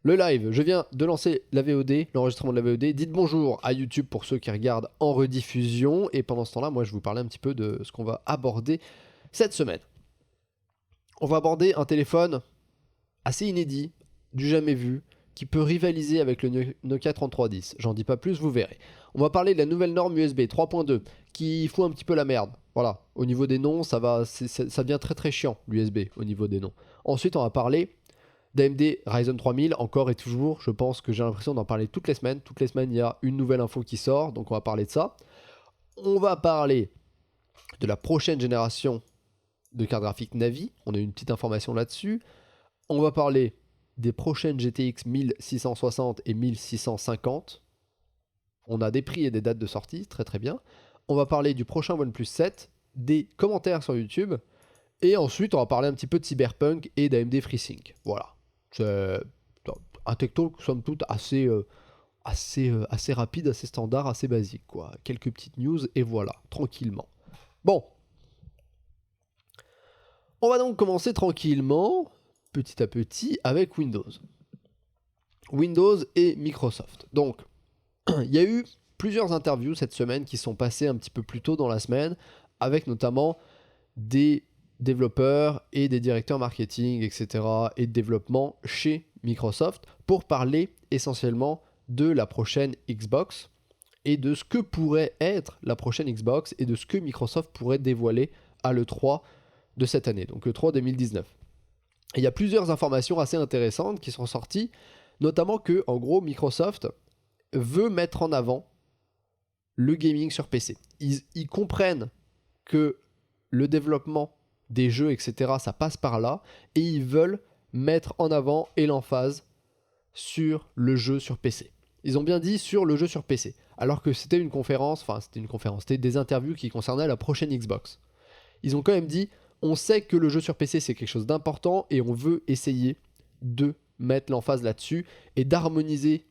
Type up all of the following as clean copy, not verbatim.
Le live, je viens de lancer la VOD, l'enregistrement de la VOD. Dites bonjour à YouTube pour ceux qui regardent en rediffusion. Et pendant ce temps-là, moi, je vais vous parler un petit peu de ce qu'on va aborder cette semaine. On va aborder un téléphone assez inédit, du jamais vu, qui peut rivaliser avec le Nokia 3310. J'en dis pas plus, vous verrez. On va parler de la nouvelle norme USB 3.2 qui fout un petit peu la merde. Voilà, au niveau des noms, ça devient très très chiant, l'USB, au niveau des noms. Ensuite, on va parler d'AMD Ryzen 3000, encore et toujours. Je pense que j'ai l'impression d'en parler toutes les semaines. Toutes les semaines, il y a une nouvelle info qui sort, donc on va parler de ça. On va parler de la prochaine génération de cartes graphiques Navi. On a une petite information là-dessus. On va parler des prochaines GTX 1660 et 1650. On a des prix et des dates de sortie, très très bien. On va parler du prochain OnePlus 7, des commentaires sur YouTube. Et ensuite, on va parler un petit peu de Cyberpunk et d'AMD FreeSync. Voilà. C'est un tech talk, somme toute, assez rapide, assez standard, assez basique, quoi. Quelques petites news et voilà, tranquillement. Bon. On va donc commencer tranquillement, petit à petit, avec Windows. Windows et Microsoft. Donc, il y a eu plusieurs interviews cette semaine qui sont passées un petit peu plus tôt dans la semaine, avec notamment des développeurs et des directeurs marketing, etc. et de développement chez Microsoft pour parler essentiellement de la prochaine Xbox et de ce que pourrait être la prochaine Xbox et de ce que Microsoft pourrait dévoiler à l'E3 de cette année, donc l'E3 2019. Et il y a plusieurs informations assez intéressantes qui sont sorties, notamment que, en gros, Microsoft veut mettre en avant le gaming sur PC. Ils comprennent que le développement des jeux, etc., ça passe par là, et ils veulent mettre en avant et l'emphase sur le jeu sur PC. Ils ont bien dit sur le jeu sur PC, alors que c'était c'était des interviews qui concernaient la prochaine Xbox. Ils ont quand même dit, on sait que le jeu sur PC c'est quelque chose d'important et on veut essayer de mettre l'emphase là-dessus et d'harmoniser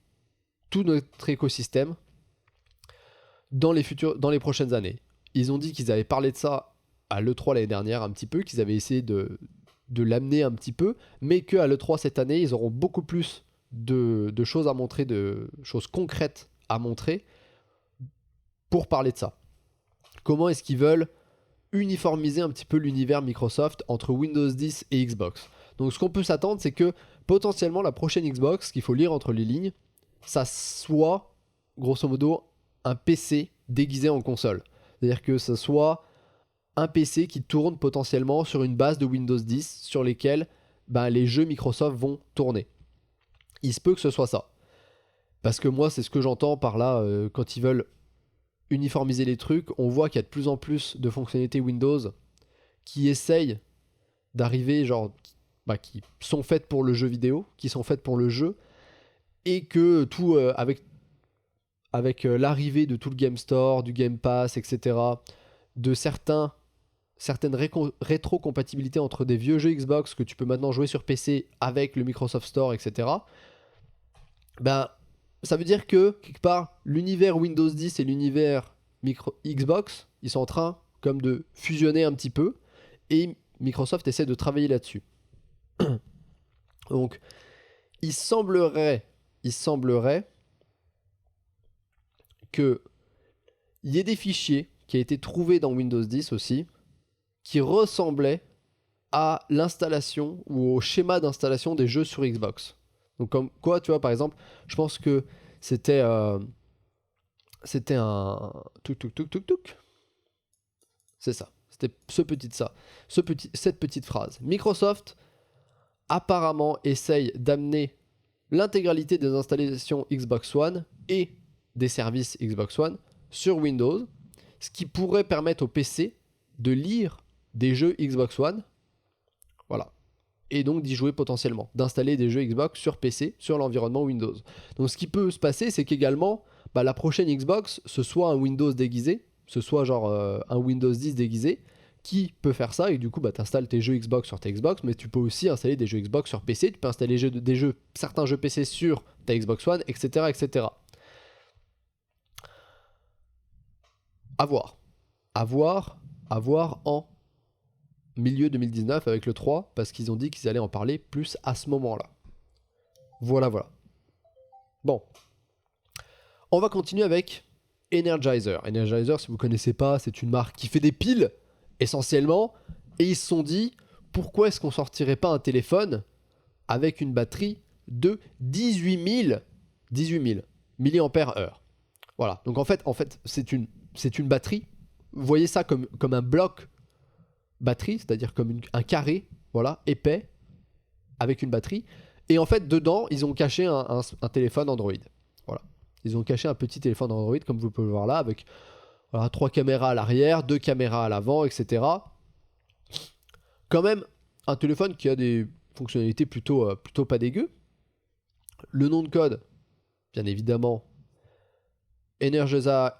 tout notre écosystème dans les prochaines années. Ils ont dit qu'ils avaient parlé de ça à l'E3 l'année dernière un petit peu, qu'ils avaient essayé de l'amener un petit peu, mais qu'à l'E3 cette année, ils auront beaucoup plus de choses à montrer, de choses concrètes à montrer pour parler de ça. Comment est-ce qu'ils veulent uniformiser un petit peu l'univers Microsoft entre Windows 10 et Xbox. Donc ce qu'on peut s'attendre, c'est que potentiellement la prochaine Xbox, qu'il faut lire entre les lignes, ça soit, grosso modo, un PC déguisé en console. C'est-à-dire que ça soit un PC qui tourne potentiellement sur une base de Windows 10 sur lesquels les jeux Microsoft vont tourner. Il se peut que ce soit ça. Parce que moi, c'est ce que j'entends par là, quand ils veulent uniformiser les trucs, on voit qu'il y a de plus en plus de fonctionnalités Windows qui essayent d'arriver, qui sont faites pour le jeu vidéo, qui sont faites pour le jeu, et que tout, avec l'arrivée de tout le Game Store, du Game Pass, etc., de certaines rétro-compatibilités entre des vieux jeux Xbox que tu peux maintenant jouer sur PC avec le Microsoft Store, etc., ça veut dire que, quelque part, l'univers Windows 10 et l'univers Xbox, ils sont en train comme de fusionner un petit peu, et Microsoft essaie de travailler là-dessus. Donc, il semblerait qu'il y ait des fichiers qui ont été trouvés dans Windows 10 aussi, qui ressemblaient à l'installation ou au schéma d'installation des jeux sur Xbox. Donc comme quoi, tu vois, par exemple, je pense que c'était un tuk. C'est ça. C'était cette petite phrase. Microsoft apparemment essaye d'amener l'intégralité des installations Xbox One et des services Xbox One sur Windows, ce qui pourrait permettre au PC de lire des jeux Xbox One, voilà, et donc d'y jouer potentiellement, d'installer des jeux Xbox sur PC, sur l'environnement Windows. Donc ce qui peut se passer, c'est qu'également, la prochaine Xbox, ce soit un Windows déguisé, ce soit un Windows 10 déguisé, qui peut faire ça, et du coup, tu installes tes jeux Xbox sur ta Xbox, mais tu peux aussi installer des jeux Xbox sur PC, tu peux installer certains jeux PC sur ta Xbox One, etc., etc. À voir en milieu 2019 avec le 3, parce qu'ils ont dit qu'ils allaient en parler plus à ce moment-là. Voilà, voilà. Bon. On va continuer avec Energizer. Energizer, si vous ne connaissez pas, c'est une marque qui fait des piles, essentiellement. Et ils se sont dit, pourquoi est-ce qu'on sortirait pas un téléphone avec une batterie de 18 000 mAh. Voilà. Donc en fait c'est une batterie. Vous voyez ça comme un bloc batterie, c'est-à-dire comme un carré, voilà, épais, avec une batterie. Et en fait, dedans, ils ont caché un téléphone Android. Voilà. Ils ont caché un petit téléphone Android, comme vous pouvez le voir là, avec voilà, 3 caméras à l'arrière, 2 caméras à l'avant, etc. Quand même, un téléphone qui a des fonctionnalités plutôt pas dégueu. Le nom de code, bien évidemment, Energizer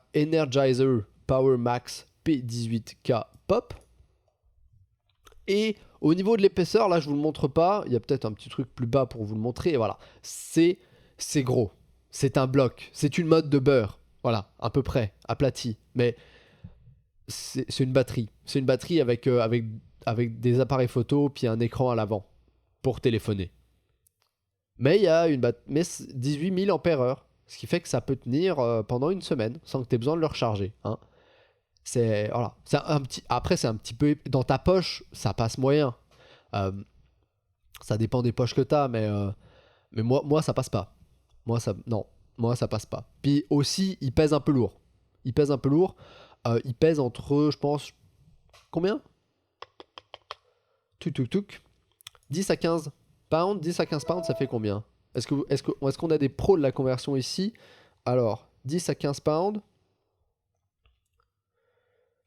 Power Max P18K Pop. Et au niveau de l'épaisseur, là je vous le montre pas, il y a peut-être un petit truc plus bas pour vous le montrer, et voilà, c'est gros, c'est un bloc, c'est une mode de beurre, voilà, à peu près, aplati, mais c'est une batterie, avec des appareils photo, puis un écran à l'avant, pour téléphoner. Mais il y a 18 000 ampères-heure, ce qui fait que ça peut tenir pendant une semaine, sans que tu aies besoin de le recharger, hein. Voilà. Après, c'est un petit peu. Dans ta poche, ça passe moyen. Ça dépend des poches que tu as, mais moi, ça passe pas. Moi, ça passe pas. Puis aussi, il pèse un peu lourd. Il pèse entre, je pense. Combien 10 à 15 pounds. 10 à 15 pounds, ça fait combien? Est-ce qu'on a des pros de la conversion ici? Alors, 10 à 15 pounds.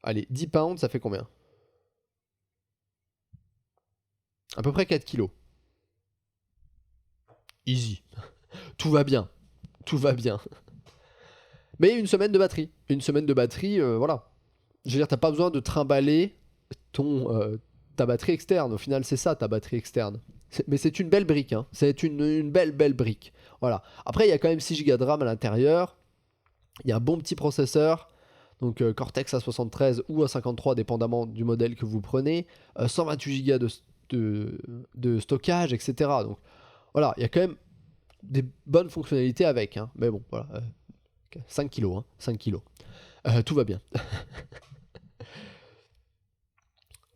Allez, 10 pounds, ça fait combien? À peu près 4 kilos. Easy. Tout va bien. Mais une semaine de batterie. Voilà. Je veux dire, t'as pas besoin de trimballer ta batterie externe. Au final, c'est ça, ta batterie externe. Mais c'est une belle brique, hein. C'est une belle brique. Voilà. Après, il y a quand même 6 Go de RAM à l'intérieur. Il y a un bon petit processeur. Donc Cortex A73 ou A53 dépendamment du modèle que vous prenez, 128 Go de stockage, etc. Donc voilà, il y a quand même des bonnes fonctionnalités avec, hein. Mais bon, voilà, 5 kilos, hein, 5 kilos. Tout va bien.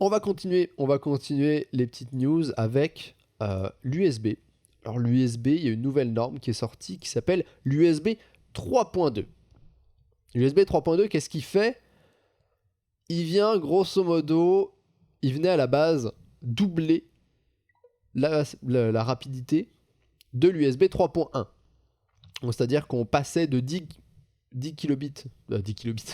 On va continuer les petites news avec l'USB. Alors l'USB, il y a une nouvelle norme qui est sortie qui s'appelle l'USB 3.2. L'USB 3.2, qu'est-ce qu'il fait? Il venait à la base doubler la rapidité de l'USB 3.1. Donc, c'est-à-dire qu'on passait de 10 kilobits. 10 kilobits.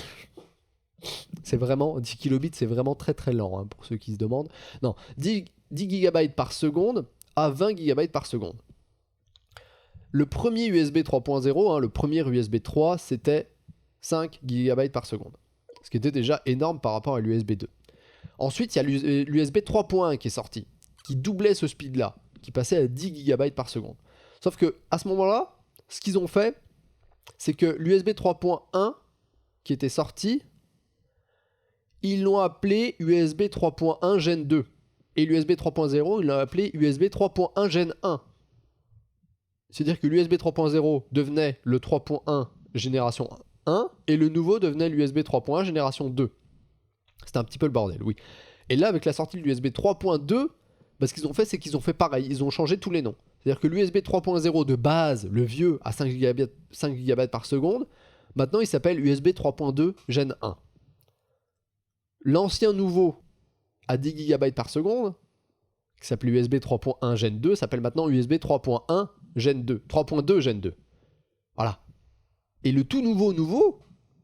10 kilobits, c'est vraiment très très lent, hein, pour ceux qui se demandent. Non, 10 GB par seconde à 20 GB par seconde. Le premier USB 3.0, hein, le premier USB 3, c'était 5 GB par seconde. Ce qui était déjà énorme par rapport à l'USB 2. Ensuite, il y a l'USB 3.1 qui est sorti, qui doublait ce speed-là, qui passait à 10 GB par seconde. Sauf que à ce moment-là, ce qu'ils ont fait, c'est que l'USB 3.1 qui était sorti, ils l'ont appelé USB 3.1 Gen 2. Et l'USB 3.0, ils l'ont appelé USB 3.1 Gen 1. C'est-à-dire que l'USB 3.0 devenait le 3.1 génération 1 et le nouveau devenait l'USB 3.1 génération 2. C'était un petit peu le bordel, oui. Et là, avec la sortie de l'USB 3.2, ce qu'ils ont fait, c'est qu'ils ont fait pareil. Ils ont changé tous les noms. C'est-à-dire que l'USB 3.0 de base, le vieux, à 5 GB par seconde, maintenant il s'appelle USB 3.2 Gen 1. L'ancien nouveau à 10 GB par seconde, qui s'appelle USB 3.1 Gen 2, s'appelle maintenant USB 3.1 Gen 2. 3.2 Gen 2. Voilà. Et le tout nouveau,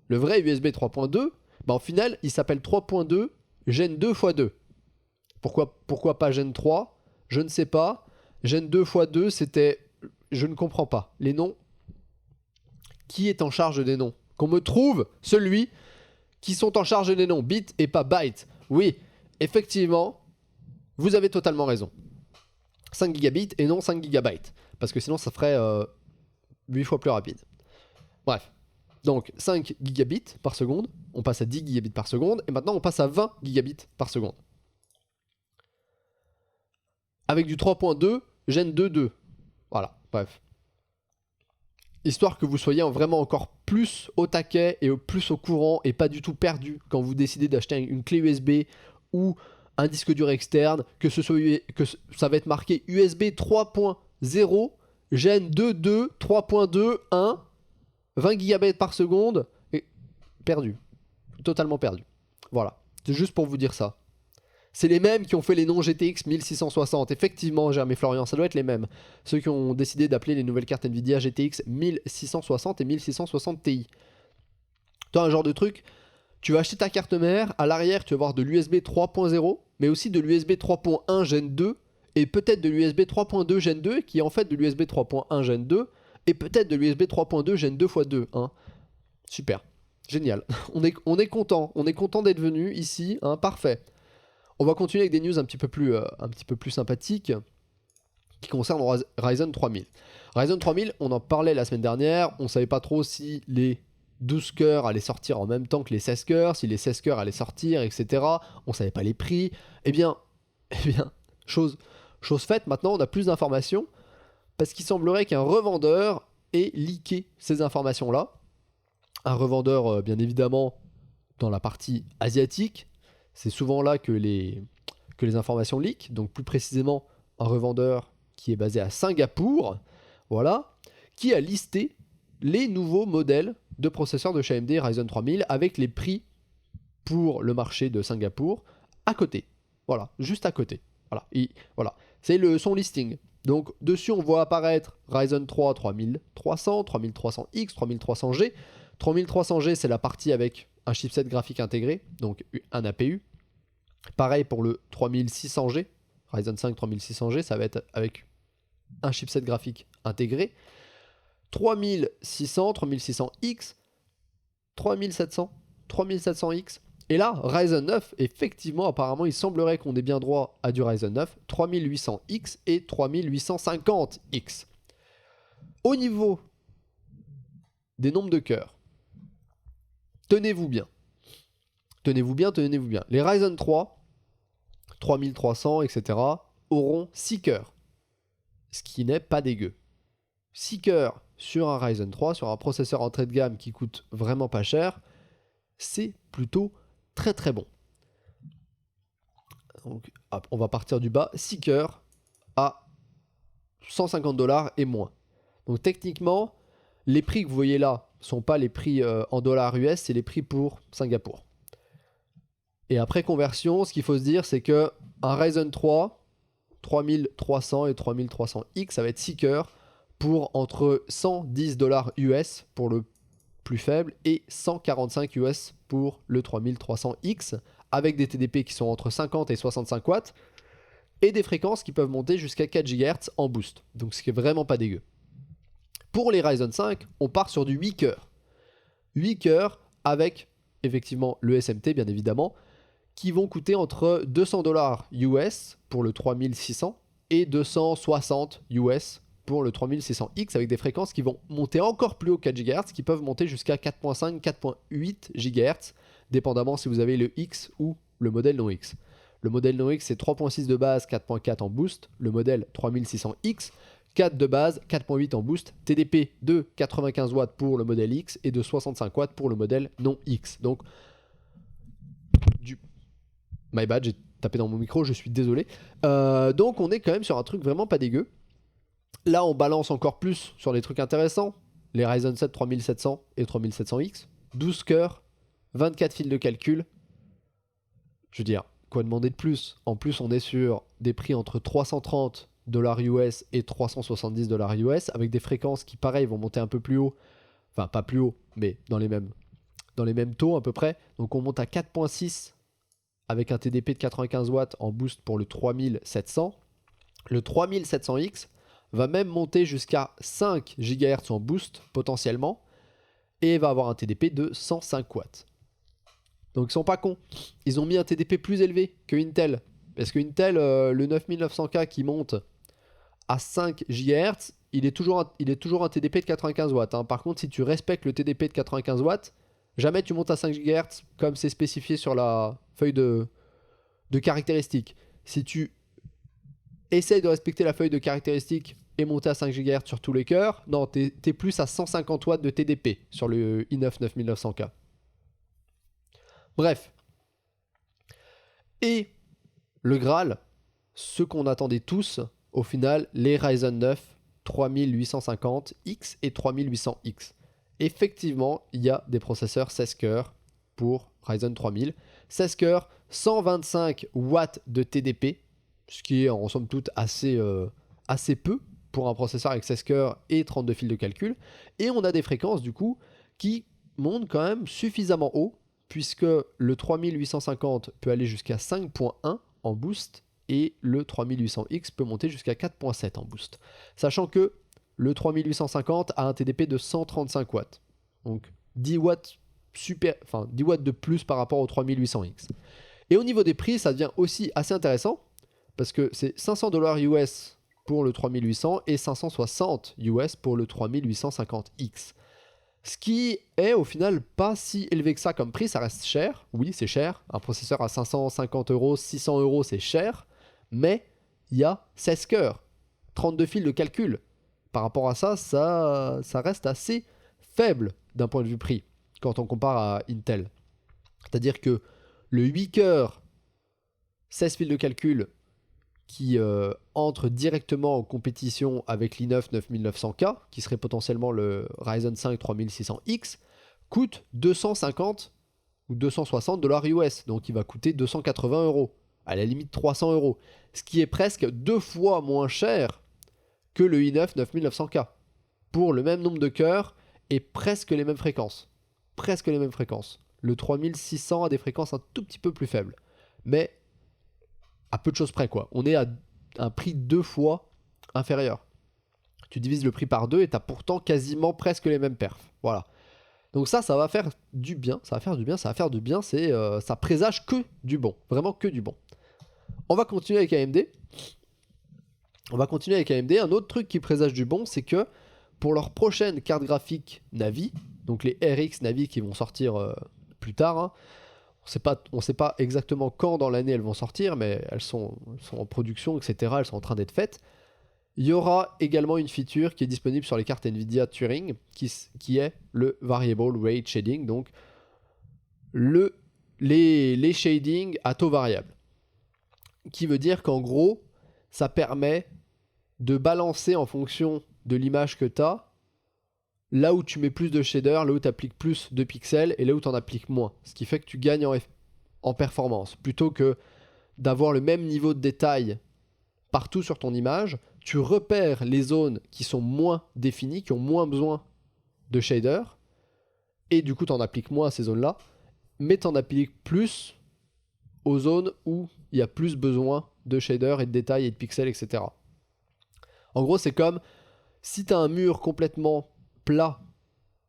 le vrai USB 3.2, au final, il s'appelle 3.2 Gen 2 x 2. Pourquoi pas Gen 3? Je ne sais pas. Gen 2 x 2, c'était... Je ne comprends pas. Les noms... Qui est en charge des noms? Qu'on me trouve celui qui sont en charge des noms. Bit et pas byte. Oui, effectivement, vous avez totalement raison. 5 gigabits et non 5 gigabytes. Parce que sinon, ça ferait 8 fois plus rapide. Bref. Donc 5 gigabits par seconde, on passe à 10 gigabits par seconde, et maintenant on passe à 20 gigabits par seconde. Avec du 3.2 Gen 2.2. Voilà. Bref. Histoire que vous soyez vraiment encore plus au taquet et plus au courant et pas du tout perdu quand vous décidez d'acheter une clé USB ou un disque dur externe, que ça va être marqué USB 3.0, Gen 2.2, 3.2, 1, 20 Gb par seconde, et perdu. Totalement perdu. Voilà. C'est juste pour vous dire ça. C'est les mêmes qui ont fait les noms GTX 1660. Effectivement, Germain Florian, ça doit être les mêmes. Ceux qui ont décidé d'appeler les nouvelles cartes Nvidia GTX 1660 et 1660 Ti. Toi, un genre de truc, tu vas acheter ta carte mère, à l'arrière, tu vas avoir de l'USB 3.0, mais aussi de l'USB 3.1 Gen 2, et peut-être de l'USB 3.2 Gen 2, qui est en fait de l'USB 3.1 Gen 2, et peut-être de l'USB 3.2 Gen 2x2. Hein. Super. Génial. On est content d'être venu ici. Hein. Parfait. On va continuer avec des news un petit peu plus sympathiques qui concernent Ryzen 3000. Ryzen 3000, on en parlait la semaine dernière. On ne savait pas trop si les 12 cœurs allaient sortir en même temps que les 16 cœurs, si les 16 cœurs allaient sortir, etc. On ne savait pas les prix. Eh bien, chose faite, maintenant on a plus d'informations parce qu'il semblerait qu'un revendeur ait leaké ces informations-là. Un revendeur, bien évidemment, dans la partie asiatique. C'est souvent là que les informations leak. Donc plus précisément, un revendeur qui est basé à Singapour, voilà, qui a listé les nouveaux modèles de processeurs de chez AMD Ryzen 3000 avec les prix pour le marché de Singapour à côté. Voilà, juste à côté. Voilà. C'est son listing. Donc dessus, on voit apparaître Ryzen 3 3300, 3300X, 3300G. 3300G, c'est la partie avec un chipset graphique intégré, donc un APU. Pareil pour le 3600G, Ryzen 5 3600G, ça va être avec un chipset graphique intégré. 3600, 3600X, 3700, 3700X. Et là, Ryzen 9, effectivement, apparemment, il semblerait qu'on ait bien droit à du Ryzen 9, 3800X et 3850X. Au niveau des nombres de cœurs, tenez-vous bien. Les Ryzen 3, 3300, etc. auront 6 cœurs. Ce qui n'est pas dégueu. 6 cœurs sur un Ryzen 3, sur un processeur entrée de gamme qui coûte vraiment pas cher, c'est plutôt très très bon. Donc, on va partir du bas. 6 cœurs à $150 et moins. Donc techniquement, les prix que vous voyez là ne sont pas les prix en dollars US, c'est les prix pour Singapour. Et après conversion, ce qu'il faut se dire, c'est que un Ryzen 3, 3300 et 3300X, ça va être 6 cœurs pour entre $110 US pour le plus faible et 145 US pour le 3300X, avec des TDP qui sont entre 50 et 65 watts et des fréquences qui peuvent monter jusqu'à 4 GHz en boost. Donc ce qui est vraiment pas dégueu. Pour les Ryzen 5, on part sur du 8 cœurs. 8 cœurs avec effectivement le SMT bien évidemment, qui vont coûter entre $200 US pour le 3600 et 260 US pour le 3600X avec des fréquences qui vont monter encore plus haut 4 GHz, qui peuvent monter jusqu'à 4.5, 4.8 GHz, dépendamment si vous avez le X ou le modèle non X. Le modèle non X, c'est 3.6 de base, 4.4 en boost. Le modèle 3600X, 4 de base, 4.8 en boost. TDP de 95 watts pour le modèle X et de 65 watts pour le modèle non X. Donc, my bad, j'ai tapé dans mon micro, je suis désolé. Donc, on est quand même sur un truc vraiment pas dégueu. Là, on balance encore plus sur les trucs intéressants. Les Ryzen 7 3700 et 3700X. 12 cœurs, 24 fils de calcul. Je veux dire, quoi demander de plus? En plus, on est sur des prix entre $330 US et $370 US, avec des fréquences qui, pareil, vont monter un peu plus haut. Enfin, pas plus haut, mais dans les mêmes taux à peu près. Donc, on monte à 4.6 avec un TDP de 95 watts en boost pour le 3700. Le 3700X va même monter jusqu'à 5 GHz en boost potentiellement et va avoir un TDP de 105 watts. Donc ils sont pas cons. Ils ont mis un TDP plus élevé que Intel. Parce que Intel, le 9900K qui monte à 5 GHz, il est toujours un TDP de 95 watts. Hein. Par contre, si tu respectes le TDP de 95 watts, jamais tu montes à 5 GHz comme c'est spécifié sur la feuille de caractéristiques. Si tu essayes de respecter la feuille de caractéristiques est monté à 5 GHz sur tous les cœurs. Non, t'es plus à 150 watts de TDP sur le i9 9900K. Bref. Et le Graal, ce qu'on attendait tous, au final, les Ryzen 9 3850X et 3800X. Effectivement, il y a des processeurs 16 cœurs pour Ryzen 3000. 16 cœurs, 125 watts de TDP, ce qui est en somme toute assez peu pour un processeur avec 16 cœurs et 32 fils de calcul. Et on a des fréquences du coup qui montent quand même suffisamment haut, puisque le 3850 peut aller jusqu'à 5.1 en boost et le 3800X peut monter jusqu'à 4.7 en boost. Sachant que le 3850 a un TDP de 135 watts. Donc 10 watts, 10 watts de plus par rapport au 3800X. Et au niveau des prix, ça devient aussi assez intéressant parce que c'est $500 US pour le 3800 et 560 US pour le 3850X. Ce qui est au final pas si élevé que ça comme prix, ça reste cher. Oui, c'est cher. Un processeur à 550 euros, 600 euros, c'est cher. Mais il y a 16 cœurs, 32 fils de calcul. Par rapport à ça, ça reste assez faible d'un point de vue prix quand on compare à Intel. C'est-à-dire que le 8 cœurs, 16 fils de calcul qui entre directement en compétition avec l'i9 9900K, qui serait potentiellement le Ryzen 5 3600X, coûte 250 ou 260 $ US. Donc il va coûter 280 euros, à la limite 300 euros. Ce qui est presque 2 fois moins cher que le i9 9900K. Pour le même nombre de cœurs et presque les mêmes fréquences. Presque les mêmes fréquences. Le 3600 a des fréquences un tout petit peu plus faibles. Mais à peu de choses près, quoi. On est à un prix 2 fois inférieur. Tu divises le prix par 2 et tu as pourtant quasiment presque les mêmes perfs. Voilà. Donc ça va faire du bien. Ça va faire du bien. Ça présage que du bon. Vraiment que du bon. On va continuer avec AMD. Un autre truc qui présage du bon, c'est que pour leur prochaine carte graphique Navi, donc les RX Navi qui vont sortir plus tard, hein, on ne sait pas exactement quand dans l'année elles vont sortir, mais elles sont en production, etc. Elles sont en train d'être faites. Il y aura également une feature qui est disponible sur les cartes Nvidia Turing, qui est le Variable Rate Shading, donc les shadings à taux variable. Qui veut dire qu'en gros, ça permet de balancer en fonction de l'image que tu as, là où tu mets plus de shaders, là où tu appliques plus de pixels et là où tu en appliques moins. Ce qui fait que tu gagnes en performance. Plutôt que d'avoir le même niveau de détail partout sur ton image, tu repères les zones qui sont moins définies, qui ont moins besoin de shaders, et du coup tu en appliques moins à ces zones-là, mais tu en appliques plus aux zones où il y a plus besoin de shaders et de détails et de pixels, etc. En gros, c'est comme si tu as un mur complètement plat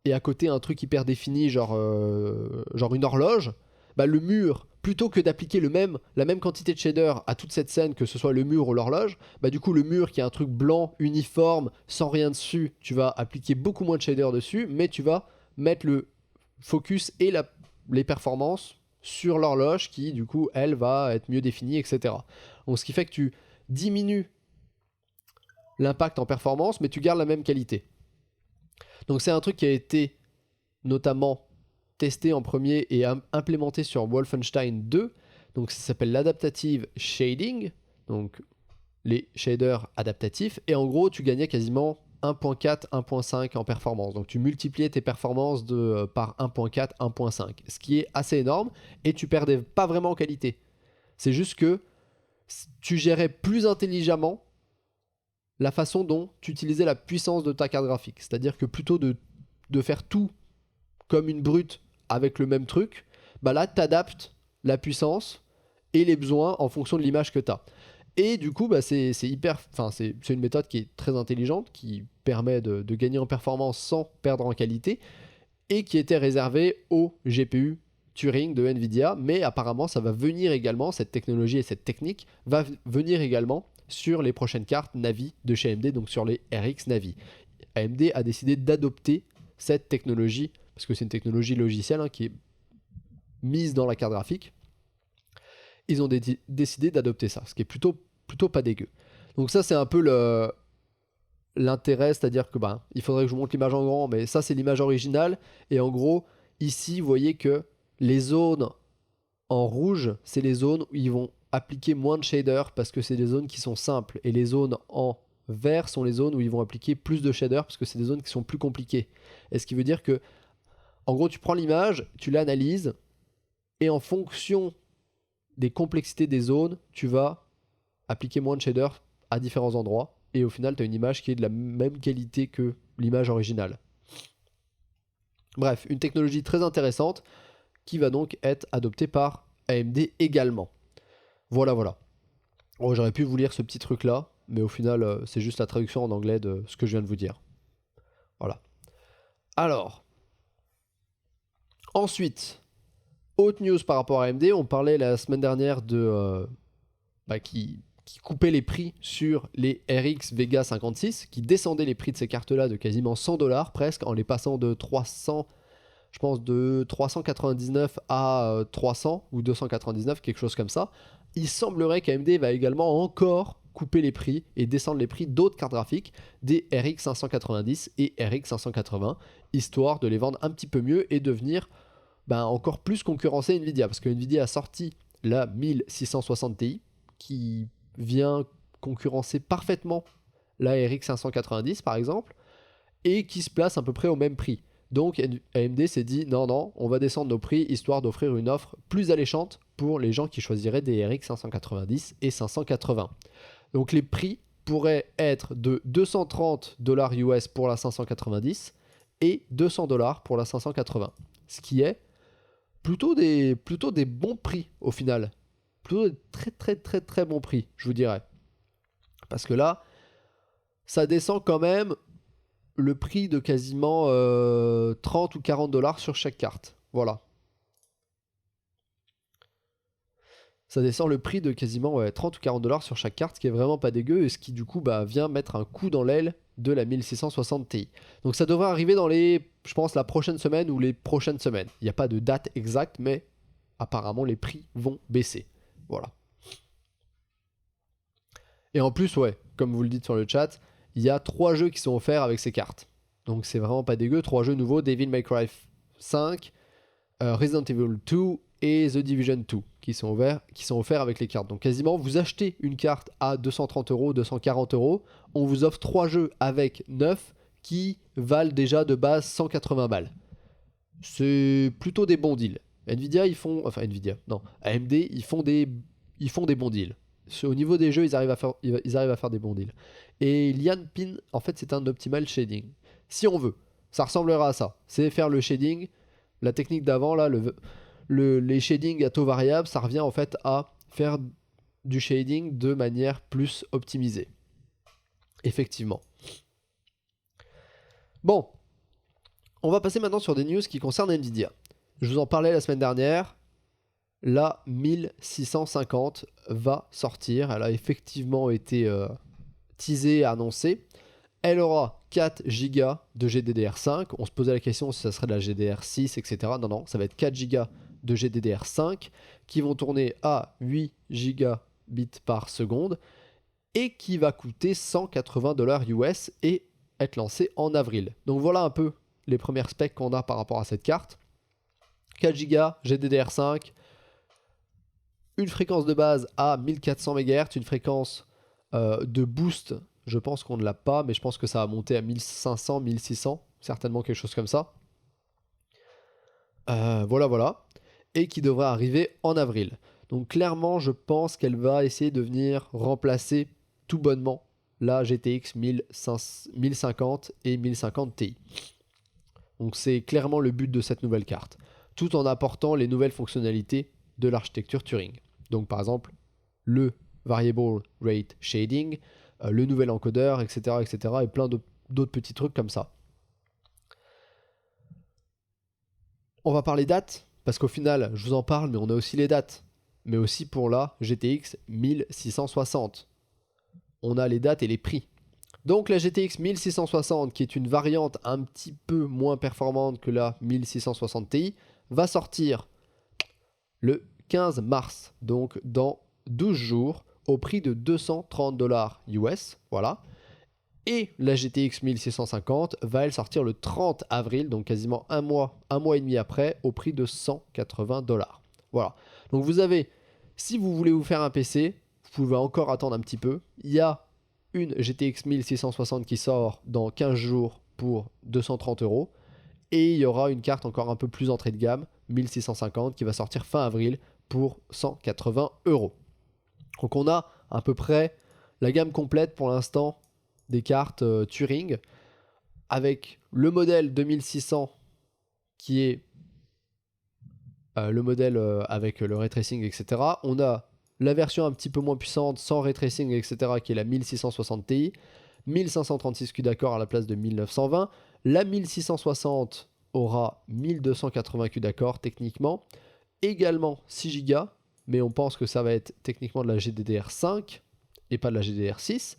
et à côté un truc hyper défini, genre une horloge, bah le mur, plutôt que d'appliquer la même quantité de shader à toute cette scène, que ce soit le mur ou l'horloge, bah du coup le mur qui est un truc blanc, uniforme, sans rien dessus, tu vas appliquer beaucoup moins de shader dessus, mais tu vas mettre le focus et les performances sur l'horloge qui du coup elle va être mieux définie, etc. Donc ce qui fait que tu diminues l'impact en performance, mais tu gardes la même qualité. Donc c'est un truc qui a été notamment testé en premier et implémenté sur Wolfenstein 2. Donc ça s'appelle l'adaptative shading, donc les shaders adaptatifs. Et en gros, tu gagnais quasiment 1.4, 1.5 en performance. Donc tu multipliais tes performances par 1.4, 1.5. Ce qui est assez énorme et tu perdais pas vraiment en qualité. C'est juste que tu gérais plus intelligemment la façon dont tu utilisais la puissance de ta carte graphique. C'est-à-dire que plutôt de faire tout comme une brute avec le même truc, bah là, tu adaptes la puissance et les besoins en fonction de l'image que tu as. Et du coup, bah c'est une méthode qui est très intelligente, qui permet de gagner en performance sans perdre en qualité, et qui était réservée aux GPU Turing de Nvidia, mais apparemment ça va venir également, cette technologie et cette technique va venir également sur les prochaines cartes Navi de chez AMD, donc sur les RX Navi. AMD a décidé d'adopter cette technologie, parce que c'est une technologie logicielle qui est mise dans la carte graphique. Ils ont décidé d'adopter ça, ce qui est plutôt pas dégueu. Donc ça c'est un peu l'intérêt, c'est-à-dire que il faudrait que je vous montre l'image en grand, mais ça c'est l'image originale. Et en gros, ici, vous voyez que les zones en rouge, c'est les zones où ils vont appliquer moins de shaders parce que c'est des zones qui sont simples. Et les zones en vert sont les zones où ils vont appliquer plus de shaders parce que c'est des zones qui sont plus compliquées. Et ce qui veut dire que, en gros, tu prends l'image, tu l'analyses, et en fonction des complexités des zones, tu vas appliquer moins de shaders à différents endroits. Et au final, tu as une image qui est de la même qualité que l'image originale. Bref, une technologie très intéressante qui va donc être adoptée par AMD également. Voilà. Oh, j'aurais pu vous lire ce petit truc là, mais au final, c'est juste la traduction en anglais de ce que je viens de vous dire. Voilà. Alors, ensuite, autre news par rapport à AMD, on parlait la semaine dernière de qui coupait les prix sur les RX Vega 56, qui descendait les prix de ces cartes-là de quasiment $100 presque, en les passant de 300, je pense de 399 à 300 ou 299, quelque chose comme ça. Il semblerait qu'AMD va également encore couper les prix et descendre les prix d'autres cartes graphiques, des RX 590 et RX 580, histoire de les vendre un petit peu mieux et devenir encore plus concurrencer Nvidia, parce que Nvidia a sorti la 1660 Ti, qui vient concurrencer parfaitement la RX 590 par exemple, et qui se place à peu près au même prix. Donc AMD s'est dit non, on va descendre nos prix histoire d'offrir une offre plus alléchante pour les gens qui choisiraient des RX 590 et 580. Donc les prix pourraient être de $230 US pour la 590 et $200 pour la 580. Ce qui est plutôt des bons prix au final. Plutôt des très bons prix, je vous dirais. Parce que là, ça descend quand même le prix de quasiment 30 ou $40 sur chaque carte. Voilà. Ça descend le prix de quasiment 30 ou $40 sur chaque carte, ce qui est vraiment pas dégueu, et ce qui du coup vient mettre un coup dans l'aile de la 1660 Ti. Donc ça devrait arriver dans je pense, la prochaine semaine ou les prochaines semaines. Il n'y a pas de date exacte, mais apparemment les prix vont baisser. Voilà. Et en plus, comme vous le dites sur le chat, il y a 3 jeux qui sont offerts avec ces cartes. Donc c'est vraiment pas dégueu. 3 jeux nouveaux, Devil May Cry 5, Resident Evil 2 et The Division 2 qui sont offerts avec les cartes. Donc quasiment, vous achetez une carte à 230€, 240€, on vous offre 3 jeux avec 9 qui valent déjà de base 180 balles. C'est plutôt des bons deals. AMD, ils font des bons deals. Au niveau des jeux, ils arrivent à faire des bons deals. Et Lian Pin, en fait, c'est un optimal shading. Si on veut, ça ressemblera à ça. C'est faire le shading, la technique d'avant, là, les shadings à taux variable, ça revient en fait à faire du shading de manière plus optimisée. Effectivement. Bon, on va passer maintenant sur des news qui concernent Nvidia. Je vous en parlais la semaine dernière. La 1650 va sortir. Elle a effectivement été teasée, annoncée. Elle aura 4 Go de GDDR5. On se posait la question si ça serait de la GDDR6, etc. Non, ça va être 4 Go de GDDR5 qui vont tourner à 8 gigabits par seconde et qui va coûter $180 US et être lancé en avril. Donc voilà un peu les premières specs qu'on a par rapport à cette carte. 4 Go, GDDR5, une fréquence de base à 1400 MHz, une fréquence de boost, je pense qu'on ne l'a pas, mais je pense que ça va monter à 1500, 1600, certainement quelque chose comme ça. Voilà. Et qui devrait arriver en avril. Donc clairement, je pense qu'elle va essayer de venir remplacer tout bonnement la GTX 1050 et 1050 Ti. Donc c'est clairement le but de cette nouvelle carte, tout en apportant les nouvelles fonctionnalités de l'architecture Turing. Donc par exemple, le Variable Rate Shading, le nouvel encodeur, etc. et plein d'autres petits trucs comme ça. On va parler dates, parce qu'au final, je vous en parle, mais on a aussi les dates. Mais aussi pour la GTX 1660. On a les dates et les prix. Donc la GTX 1660, qui est une variante un petit peu moins performante que la 1660 Ti, va sortir le 15 mars, donc dans 12 jours, au prix de $230 US. Voilà. Et la GTX 1650 va elle sortir le 30 avril, donc quasiment un mois et demi après, au prix de 180$. Voilà. Donc vous avez, si vous voulez vous faire un PC, vous pouvez encore attendre un petit peu. Il y a une GTX 1660 qui sort dans 15 jours pour 230€. Et il y aura une carte encore un peu plus entrée de gamme, 1650, qui va sortir fin avril pour 180€. Donc on a à peu près la gamme complète pour l'instant des cartes Turing, avec le modèle 2600 qui est le modèle avec le ray tracing, etc. On a la version un petit peu moins puissante, sans ray tracing, etc., qui est la 1660 Ti, 1536 Q d'accord à la place de 1920. La 1660 aura 1280 Q d'accord techniquement, également 6 Go, mais on pense que ça va être techniquement de la GDDR5 et pas de la GDDR6.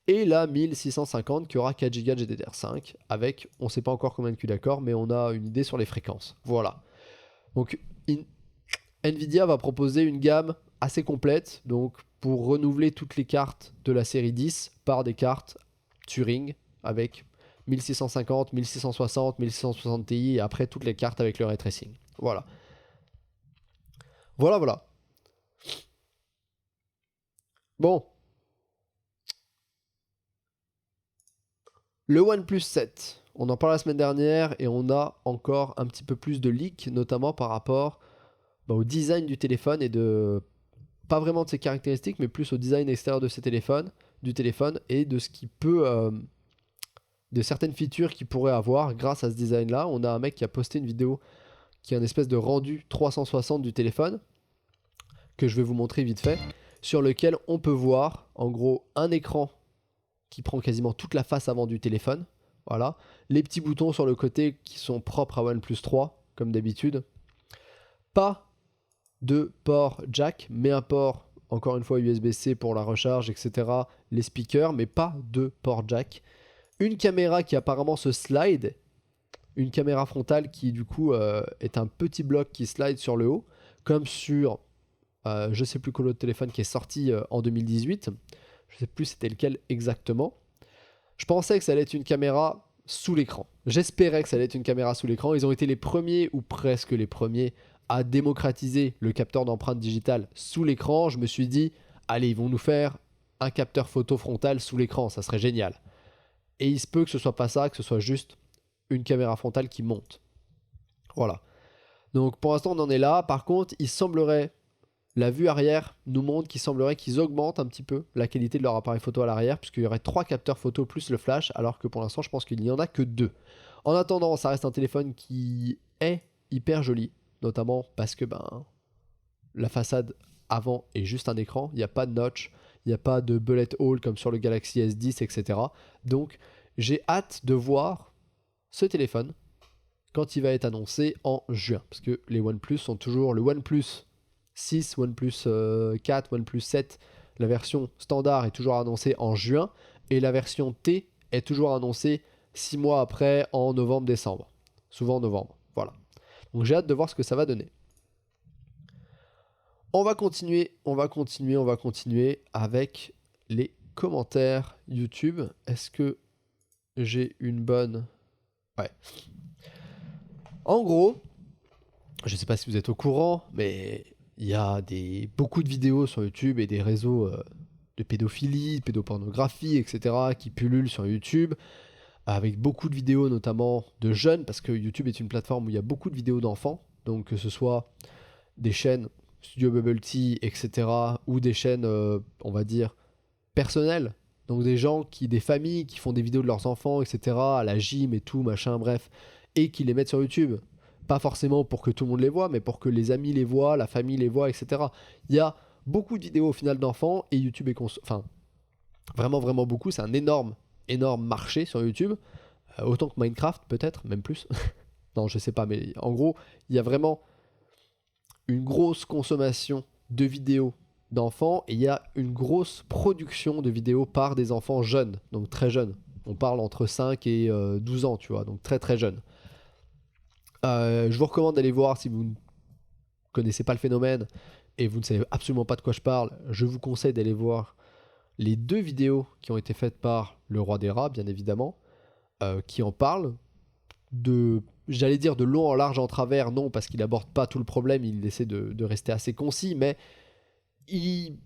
Et la 1650 qui aura 4 Go de GDDR5 avec, on ne sait pas encore combien de Q d'accord, mais on a une idée sur les fréquences. Voilà. Donc Nvidia va proposer une gamme assez complète, donc pour renouveler toutes les cartes de la série 10 par des cartes Turing avec 1650, 1660, 1660 Ti et après toutes les cartes avec le ray tracing. Voilà. Voilà. Bon. Le OnePlus 7, on en parlait la semaine dernière et on a encore un petit peu plus de leaks, notamment par rapport au design du téléphone et pas vraiment de ses caractéristiques, mais plus au design extérieur de du téléphone et de ce qui peut, de certaines features qu'il pourrait avoir grâce à ce design-là. On a un mec qui a posté une vidéo qui est un espèce de rendu 360 du téléphone, que je vais vous montrer vite fait, sur lequel on peut voir en gros un écran qui prend quasiment toute la face avant du téléphone. Voilà. Les petits boutons sur le côté qui sont propres à OnePlus 3, comme d'habitude. Pas de port jack, mais un port, encore une fois, USB-C pour la recharge, etc. Les speakers, mais pas de port jack. Une caméra qui apparemment se slide. Une caméra frontale qui, du coup, est un petit bloc qui slide sur le haut, comme sur, je sais plus quel autre téléphone qui est sorti en 2018. Je sais plus c'était lequel exactement. Je pensais que ça allait être une caméra sous l'écran. J'espérais que ça allait être une caméra sous l'écran. Ils ont été les premiers, ou presque les premiers, à démocratiser le capteur d'empreinte digitale sous l'écran. Je me suis dit, allez, ils vont nous faire un capteur photo frontal sous l'écran, ça serait génial. Et il se peut que ce soit pas ça, que ce soit juste une caméra frontale qui monte. Voilà. Donc pour l'instant on en est là. Par contre, il semblerait, la vue arrière nous montre qu'il semblerait qu'ils augmentent un petit peu la qualité de leur appareil photo à l'arrière, puisqu'il y aurait 3 capteurs photo plus le flash, alors que pour l'instant je pense qu'il n'y en a que 2. En attendant, ça reste un téléphone qui est hyper joli, notamment parce que la façade avant est juste un écran, il n'y a pas de notch, il n'y a pas de bullet hole comme sur le Galaxy S10, etc. Donc j'ai hâte de voir ce téléphone quand il va être annoncé en juin, parce que les OnePlus sont toujours le OnePlus 6, OnePlus 4, OnePlus 7, la version standard est toujours annoncée en juin, et la version T est toujours annoncée 6 mois après, en novembre-décembre. Souvent en novembre, voilà. Donc j'ai hâte de voir ce que ça va donner. On va continuer avec les commentaires YouTube. Est-ce que j'ai une bonne... Ouais. En gros, je sais pas si vous êtes au courant, mais il y a beaucoup de vidéos sur YouTube et des réseaux de pédophilie, de pédopornographie, etc. qui pullulent sur YouTube, avec beaucoup de vidéos notamment de jeunes, parce que YouTube est une plateforme où il y a beaucoup de vidéos d'enfants, donc que ce soit des chaînes Studio Bubble Tea, etc., ou des chaînes, on va dire, personnelles, donc des familles qui font des vidéos de leurs enfants, etc., à la gym et tout, machin, bref, et qui les mettent sur YouTube. Pas forcément pour que tout le monde les voit, mais pour que les amis les voient, la famille les voit, etc. Il y a beaucoup de vidéos au final d'enfants, et YouTube est vraiment, vraiment beaucoup. C'est un énorme marché sur YouTube. Autant que Minecraft, peut-être, même plus. Non, je sais pas, mais en gros, il y a vraiment une grosse consommation de vidéos d'enfants, et il y a une grosse production de vidéos par des enfants jeunes, donc très jeunes. On parle entre 5 et 12 ans, tu vois, donc très très jeunes. Je vous recommande d'aller voir si vous ne connaissez pas le phénomène et vous ne savez absolument pas de quoi je parle. Je vous conseille d'aller voir les 2 vidéos qui ont été faites par le roi des rats, bien évidemment, qui en parlent j'allais dire de long en large en travers, non, parce qu'il aborde pas tout le problème, il essaie de rester assez concis, mais il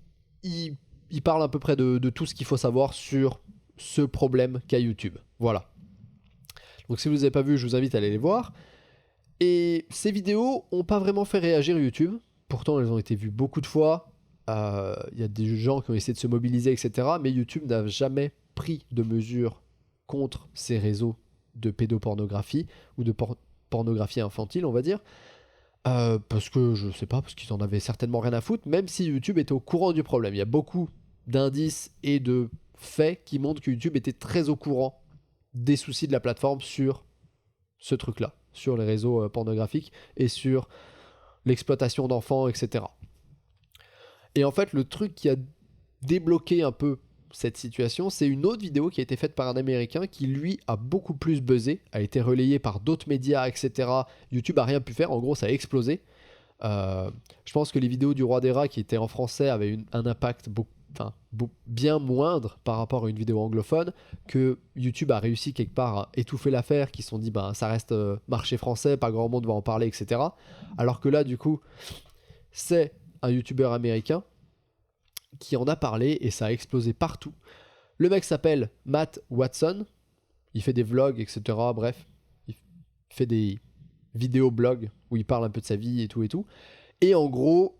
parle à peu près de tout ce qu'il faut savoir sur ce problème qu'a YouTube. Voilà. Donc si vous ne les avez pas vus, je vous invite à aller les voir. Et ces vidéos n'ont pas vraiment fait réagir YouTube. Pourtant, elles ont été vues beaucoup de fois. Y a des gens qui ont essayé de se mobiliser, etc. Mais YouTube n'a jamais pris de mesures contre ces réseaux de pédopornographie ou de pornographie infantile, on va dire. Parce que, je sais pas, parce qu'ils en avaient certainement rien à foutre, même si YouTube était au courant du problème. Il y a beaucoup d'indices et de faits qui montrent que YouTube était très au courant des soucis de la plateforme sur ce truc-là, sur les réseaux pornographiques et sur l'exploitation d'enfants, etc. Et en fait, le truc qui a débloqué un peu cette situation, c'est une autre vidéo qui a été faite par un Américain qui, lui, a beaucoup plus buzzé, a été relayé par d'autres médias, etc. YouTube a rien pu faire, en gros, ça a explosé. Je pense que les vidéos du Roi des Rats qui étaient en français avaient un impact bien moindre par rapport à une vidéo anglophone, que YouTube a réussi quelque part à étouffer l'affaire, qui se sont dit, ça reste marché français, pas grand monde va en parler, etc. Alors que là, du coup, c'est un YouTuber américain qui en a parlé et ça a explosé partout. Le mec s'appelle Matt Watson, il fait des vlogs, etc. Bref, il fait des vidéo-blogs où il parle un peu de sa vie et tout et tout. Et en gros,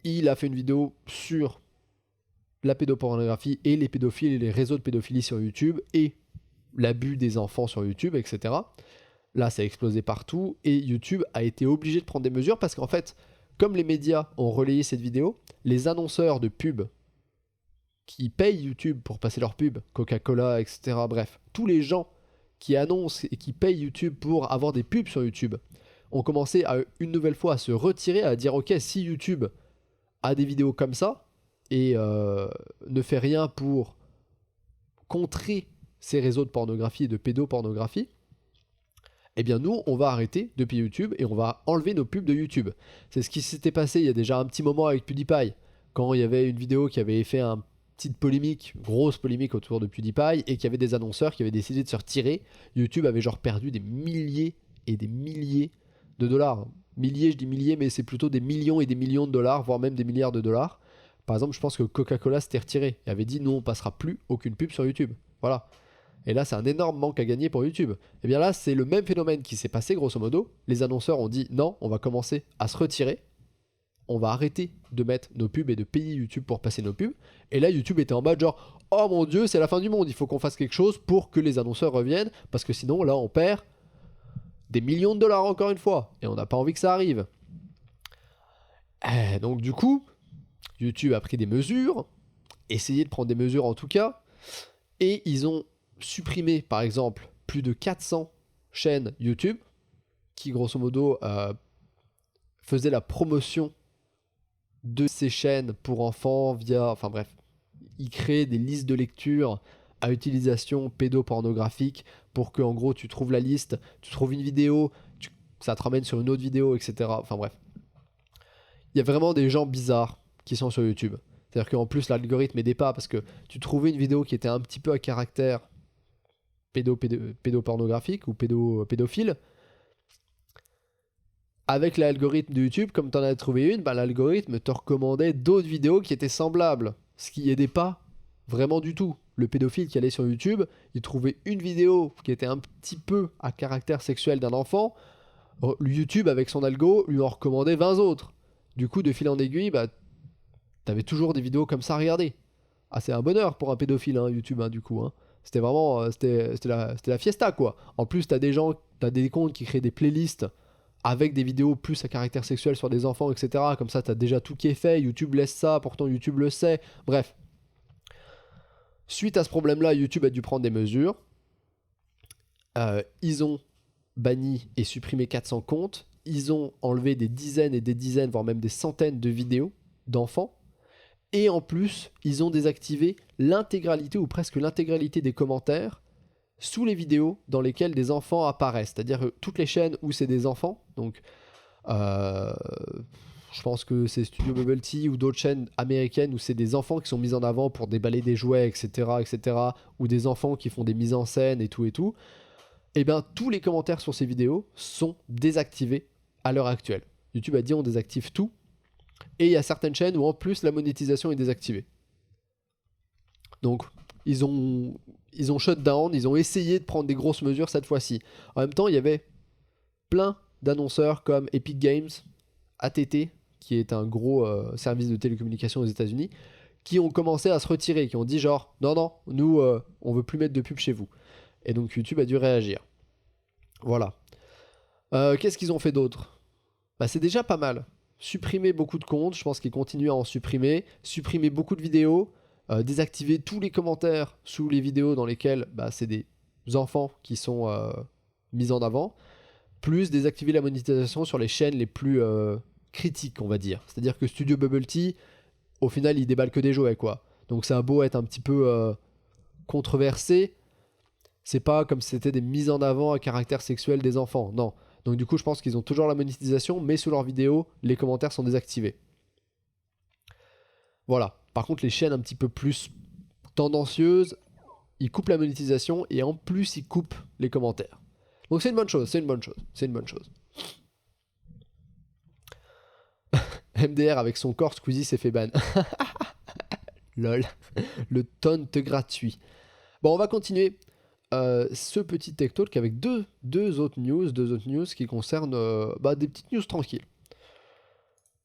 il a fait une vidéo sur la pédopornographie et les pédophiles et les réseaux de pédophilie sur YouTube et l'abus des enfants sur YouTube, etc. Là, ça a explosé partout et YouTube a été obligé de prendre des mesures parce qu'en fait, comme les médias ont relayé cette vidéo, les annonceurs de pubs qui payent YouTube pour passer leur pub, Coca-Cola, etc. Bref, tous les gens qui annoncent et qui payent YouTube pour avoir des pubs sur YouTube ont commencé une nouvelle fois à se retirer, à dire ok, si YouTube a des vidéos comme ça et ne fait rien pour contrer ces réseaux de pornographie et de pédopornographie, eh bien nous, on va arrêter de payer YouTube et on va enlever nos pubs de YouTube. C'est ce qui s'était passé il y a déjà un petit moment avec PewDiePie, quand il y avait une vidéo qui avait fait une petite polémique, grosse polémique autour de PewDiePie, et qu'il y avait des annonceurs qui avaient décidé de se retirer. YouTube avait genre perdu des milliers et des milliers de dollars. Milliers, je dis milliers, mais c'est plutôt des millions et des millions de dollars, voire même des milliards de dollars. Par exemple, je pense que Coca-Cola s'était retiré et avait dit non, on passera plus aucune pub sur YouTube. Voilà. Et là, c'est un énorme manque à gagner pour YouTube. Et bien là, c'est le même phénomène qui s'est passé, grosso modo. Les annonceurs ont dit non, on va commencer à se retirer. On va arrêter de mettre nos pubs et de payer YouTube pour passer nos pubs. Et là, YouTube était en mode genre, oh mon Dieu, c'est la fin du monde. Il faut qu'on fasse quelque chose pour que les annonceurs reviennent. Parce que sinon, là, on perd des millions de dollars encore une fois. Et on n'a pas envie que ça arrive. Donc du coup, YouTube a pris des mesures. Essayé de prendre des mesures en tout cas. Et ils ont supprimé, par exemple, plus de 400 chaînes YouTube qui, grosso modo, faisaient la promotion de ces chaînes pour enfants via... Enfin bref, ils créaient des listes de lecture à utilisation pédopornographique pour que, en gros, tu trouves la liste, tu trouves une vidéo, ça te ramène sur une autre vidéo, etc. Enfin bref. Il y a vraiment des gens bizarres qui sont sur YouTube. C'est-à-dire qu'en plus, l'algorithme n'aidait pas parce que tu trouvais une vidéo qui était un petit peu à caractère pédopornographique ou pédophile. Avec l'algorithme de YouTube, comme tu en as trouvé une, l'algorithme te recommandait d'autres vidéos qui étaient semblables. Ce qui n'aidait pas vraiment du tout. Le pédophile qui allait sur YouTube, il trouvait une vidéo qui était un petit peu à caractère sexuel d'un enfant. YouTube, avec son algo, lui en recommandait 20 autres. Du coup, de fil en aiguille, t'avais toujours des vidéos comme ça à regarder. Ah, c'est un bonheur pour un pédophile, YouTube, du coup. C'était vraiment... C'était la fiesta, quoi. En plus, t'as des comptes qui créent des playlists avec des vidéos plus à caractère sexuel sur des enfants, etc. Comme ça, t'as déjà tout qui est fait. YouTube laisse ça, pourtant YouTube le sait. Bref. Suite à ce problème-là, YouTube a dû prendre des mesures. Ils ont banni et supprimé 400 comptes. Ils ont enlevé des dizaines et des dizaines, voire même des centaines de vidéos d'enfants. Et en plus, ils ont désactivé l'intégralité ou presque l'intégralité des commentaires sous les vidéos dans lesquelles des enfants apparaissent. C'est-à-dire toutes les chaînes où c'est des enfants. Donc, je je pense que c'est Studio Bubble Tea ou d'autres chaînes américaines où c'est des enfants qui sont mis en avant pour déballer des jouets, etc., ou des enfants qui font des mises en scène et tout, et bien tous les commentaires sur ces vidéos sont désactivés à l'heure actuelle. YouTube a dit on désactive tout, et il y a certaines chaînes où en plus la monétisation est désactivée. Donc ils ont shut down, ils ont essayé de prendre des grosses mesures cette fois-ci. En même temps, il y avait plein d'annonceurs comme Epic Games, ATT, qui est un gros service de télécommunications aux États-Unis, qui ont commencé à se retirer, qui ont dit genre non, nous on veut plus mettre de pub chez vous. Et donc YouTube a dû réagir. Voilà. Qu'est-ce qu'ils ont fait d'autre ? Bah, c'est déjà pas mal. Supprimer beaucoup de comptes, je pense qu'ils continuent à en supprimer. Supprimer beaucoup de vidéos. Désactiver tous les commentaires sous les vidéos dans lesquelles c'est des enfants qui sont mis en avant. Plus désactiver la monétisation sur les chaînes les plus critiques, on va dire. C'est-à-dire que Studio Bubble Tea, au final, il déballe que des jouets, quoi. Donc ça a beau être un petit peu controversé, c'est pas comme si c'était des mises en avant à caractère sexuel des enfants, non. Donc du coup, je pense qu'ils ont toujours la monétisation, mais sous leurs vidéos, les commentaires sont désactivés. Voilà. Par contre, les chaînes un petit peu plus tendancieuses, ils coupent la monétisation et en plus, ils coupent les commentaires. Donc c'est une bonne chose, c'est une bonne chose, c'est une bonne chose. MDR avec son corps, Squeezie s'est fait ban. Lol. Le taunt gratuit. Bon, on va continuer ce petit tech talk avec deux autres news qui concernent des petites news tranquilles.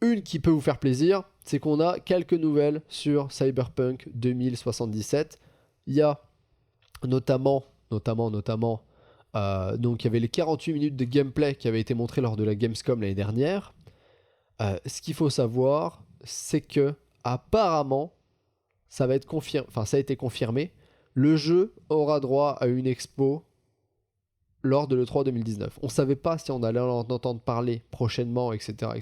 Une qui peut vous faire plaisir, c'est qu'on a quelques nouvelles sur Cyberpunk 2077. Il y a notamment, donc il y avait les 48 minutes de gameplay qui avaient été montrées lors de la Gamescom l'année dernière. Ce qu'il faut savoir, c'est que apparemment, ça a été confirmé, le jeu aura droit à une expo lors de l'E3 2019. On ne savait pas si on allait en entendre parler prochainement, etc.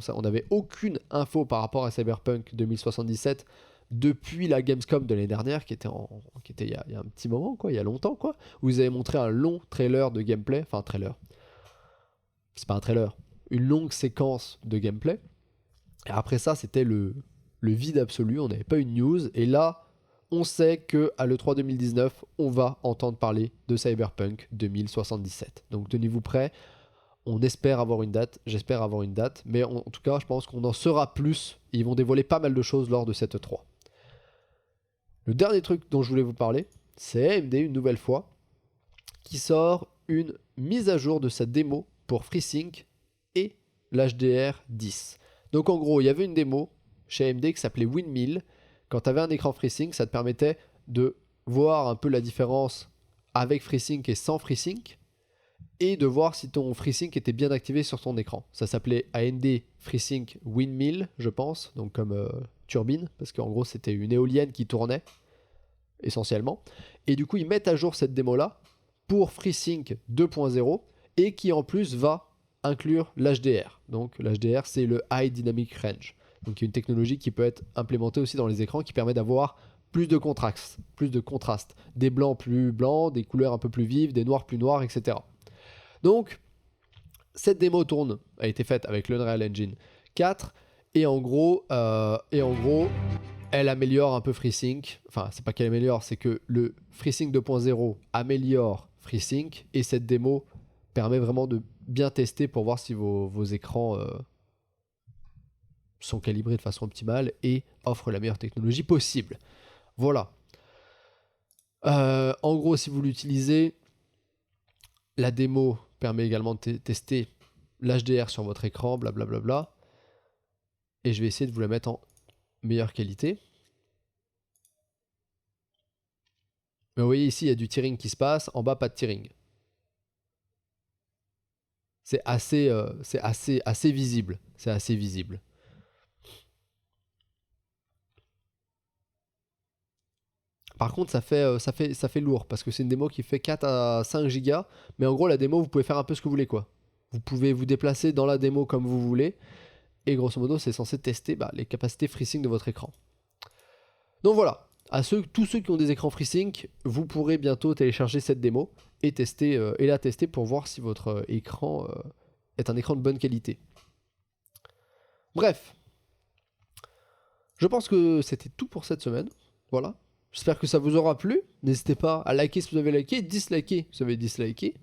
On n'avait aucune info par rapport à Cyberpunk 2077 depuis la Gamescom de l'année dernière, qui était il y a un petit moment, quoi, il y a longtemps, quoi, où ils avaient montré un long trailer de gameplay, enfin trailer, c'est pas un trailer, une longue séquence de gameplay. Et après ça, c'était le vide absolu, on n'avait pas une news, et là, on sait qu'à l'E3 2019, on va entendre parler de Cyberpunk 2077. Donc tenez-vous prêts, on espère avoir une date, j'espère avoir une date, mais en tout cas, je pense qu'on en saura plus, et ils vont dévoiler pas mal de choses lors de cette E3. Le dernier truc dont je voulais vous parler, c'est AMD, une nouvelle fois, qui sort une mise à jour de sa démo pour FreeSync et l'HDR10. Donc en gros, il y avait une démo chez AMD qui s'appelait Windmill. Quand tu avais un écran FreeSync, ça te permettait de voir un peu la différence avec FreeSync et sans FreeSync, et de voir si ton FreeSync était bien activé sur ton écran. Ça s'appelait AMD FreeSync Windmill, je pense, donc comme turbine, parce qu'en gros c'était une éolienne qui tournait, essentiellement. Et du coup, ils mettent à jour cette démo-là pour FreeSync 2.0, et qui en plus va inclure l'HDR. Donc l'HDR, c'est le High Dynamic Range. Donc il y a une technologie qui peut être implémentée aussi dans les écrans qui permet d'avoir plus de contraste, des blancs plus blancs, des couleurs un peu plus vives, des noirs plus noirs, etc. Donc cette démo a été faite avec l'Unreal Engine 4 et en gros, elle améliore un peu FreeSync. Enfin, c'est pas qu'elle améliore, c'est que le FreeSync 2.0 améliore FreeSync et cette démo permet vraiment de bien tester pour voir si vos écrans sont calibrés de façon optimale et offrent la meilleure technologie possible. Voilà. En gros, si vous l'utilisez, la démo permet également de tester l'HDR sur votre écran, blablabla. Et je vais essayer de vous la mettre en meilleure qualité. Mais vous voyez ici, il y a du tearing qui se passe. En bas, pas de tearing. C'est assez visible. C'est assez visible. Par contre, ça fait lourd parce que c'est une démo qui fait 4 à 5 gigas. Mais en gros, la démo, vous pouvez faire un peu ce que vous voulez, quoi. Vous pouvez vous déplacer dans la démo comme vous voulez. Et grosso modo, c'est censé tester les capacités FreeSync de votre écran. Donc voilà, tous ceux qui ont des écrans FreeSync, vous pourrez bientôt télécharger cette démo et la tester pour voir si votre écran est un écran de bonne qualité. Bref, je pense que c'était tout pour cette semaine. Voilà. J'espère que ça vous aura plu. N'hésitez pas à liker si vous avez liké, disliker si vous avez disliké.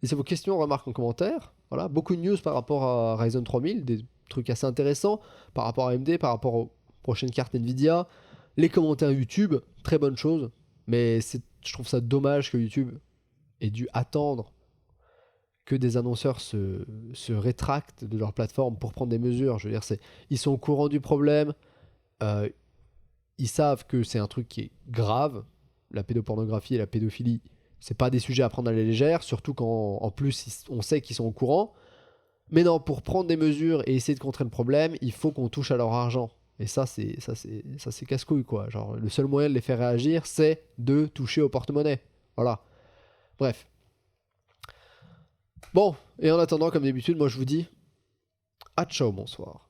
Laissez vos questions, remarques en commentaire. Voilà, beaucoup de news par rapport à Ryzen 3000, des trucs assez intéressants par rapport à AMD, par rapport aux prochaines cartes Nvidia. Les commentaires YouTube, très bonne chose. Mais je trouve ça dommage que YouTube ait dû attendre que des annonceurs se rétractent de leur plateforme pour prendre des mesures. Je veux dire, ils sont au courant du problème. Euh, Ils savent que c'est un truc qui est grave. La pédopornographie et la pédophilie, c'est pas des sujets à prendre à la légère, surtout quand en plus on sait qu'ils sont au courant. Mais non, pour prendre des mesures et essayer de contrer le problème, il faut qu'on touche à leur argent. Et ça c'est casse-couille quoi. Genre le seul moyen de les faire réagir, c'est de toucher au porte-monnaie. Voilà. Bref. Bon, et en attendant, comme d'habitude, moi je vous dis à ciao, bonsoir.